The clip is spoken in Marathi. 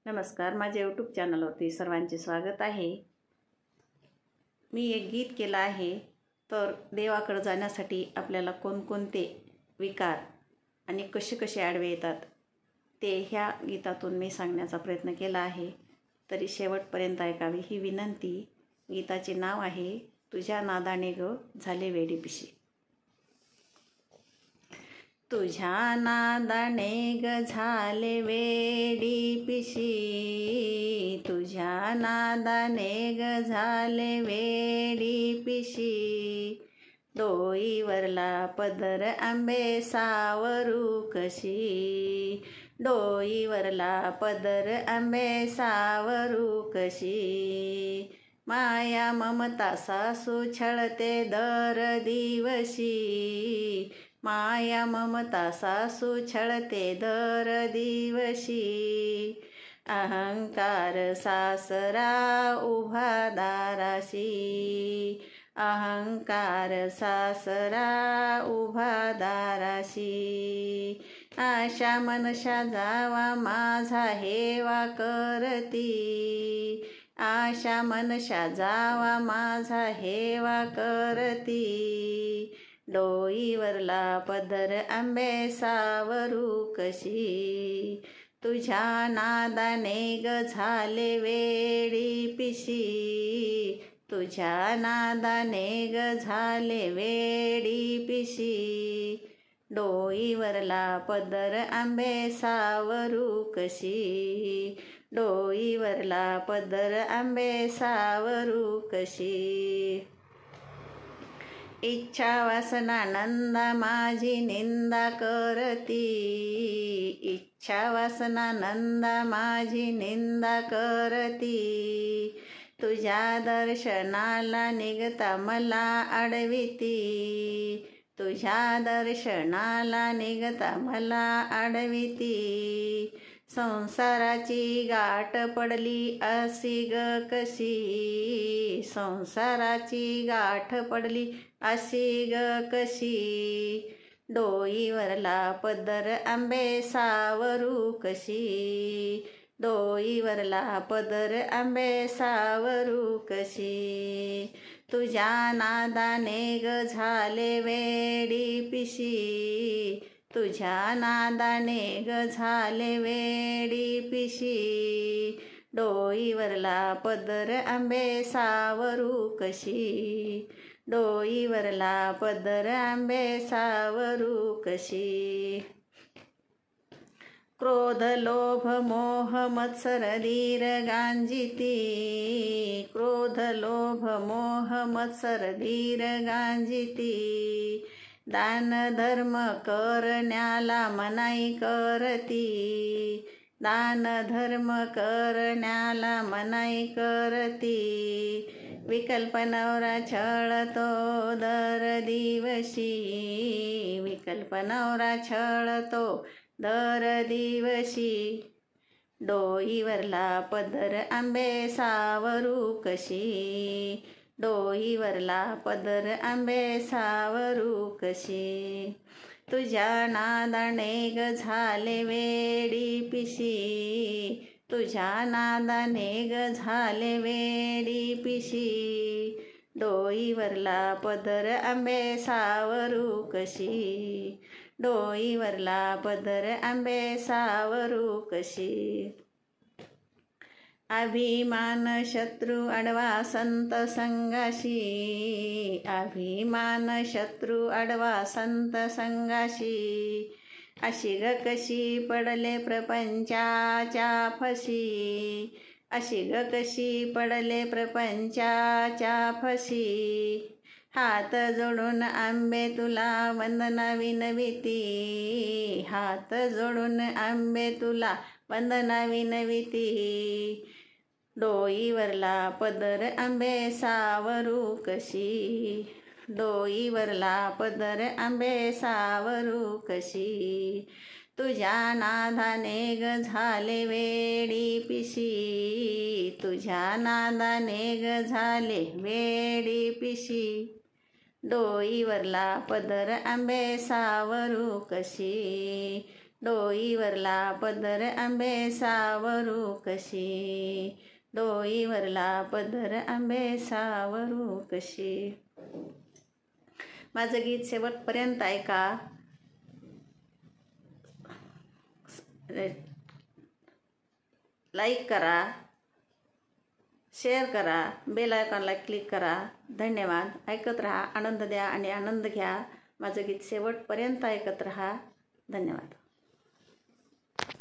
नमस्कार, माझ्या यूट्यूब चॅनलवरती सर्वांचे स्वागत आहे। मी एक गीत केलं आहे। तर देवाकडे जाण्यासाठी आपल्याला कोणकोणते विकार आणि कसे कसे आडवे येतात ते ह्या गीतातून मी सांगण्याचा प्रयत्न केला आहे। तरी शेवटपर्यंत ऐकावी ही विनंती। गीताचे नाव आहे तुझ्या नादाने ग झाले वेडीपिशी। तुझ्या नादाने ग झाले वेडीपिशी, तुझ्या नादाने ग झाले वेडीपिशी। डोईवरला पदर आंबे सावरू कशी, डोईवरला पदर आंबे सावरू कशी। माया ममता सासू छळते दर दिवशी, माया ममता सासू छळते दर दिवशी। अहंकार सासरा उभा दाराशी, अहंकार सासरा उभा दाराशी। आशा मनशा जावा माझा हेवा करती, आशा मनशा जावा माझा हेवा करती। डोईवरला पदर आंबे सावरू कशी, तुझ्या नादाने ग झाले वेडीपिशी, तुझ्या नादाने ग झाले वेडीपिशी। डोईवरला पदर आंबे सावरू कशी, डोईवरला पदर आंबे सावरू कशी। इच्छा वासना नंदा माझी निंदा करती, इच्छा वासना नंदा माझी निंदा करती। तुझ्या दर्शनाला निघता मला अडविती, तुझ्या दर्शनाला निघता मला अडविती। संसाराची गाठ पडली अशी ग कशी, संसाराची गाठ पडली अशी ग कशी। डोईवरला पदर आंबे सावरू कशी, डोईवरला पदर आंबे सावरू कशी। तुझ्या नादाने ग झाले वेडीपिशी, तुझ्या नादाने ग झाले वेडीपिशी। डोईवरला पदर आंबे सावरू कशी, डोईवरला पदर आंबे सावरू कशी। क्रोध लोभ मोह मत्सर धीर गांजिती, क्रोध लोभ मोह मत्सर धीर गांजिती। दान धर्म करण्याला मनाई करती, दान धर्म करण्याला मनाई करती। विकल्प नवरा छळतो दर दिवशी, विकल्प नवरा छळतो दर दिवशी। डोईवरला पदर आंबे सावरू कशी, डोईवरला पदर आंबे सावरू कशी। तुझ्या नादाने ग झाले वेडीपिशी, तुझ्या नादाने ग झाले वेडीपिशी। डोईवरला पदर आंबे सावरू कशी, डोईवरला पदर आंबे सावरू कशी। अभिमान शत्रू अडवा संत संगाशी, अभिमान शत्रू अडवा संत संगाशी। अशी ग कशी पडले प्रपंचाच्या फशी, अशी ग कशी पडले प्रपंचाच्या फशी। हात जोडून आंबे तुला वंदना विनविती, हात जोडून आंबे तुला वंदना विनविती। डोईवरला पदर आंबे सावरू कशी, डोईवरला पदर आंबे सावरू कशी। तुझ्या नादाने ग झाले वेडीपिशी, तुझ्या नादाने ग झाले वेडीपिशी। डोईवरला पदर आंबे सावरू कशी, डोईवरला पदर आंबे सावरू कशी, डोईवरला पदर आंबे सावरू कशी. माझं गीत शेवटपर्यंत ऐका. लाईक करा, शेअर करा, बेल आयकॉनला क्लिक करा. धन्यवाद. ऐकत राहा, आनंद द्या आणि आनंद घ्या. माझं गीत शेवटपर्यंत ऐकत राहा. धन्यवाद.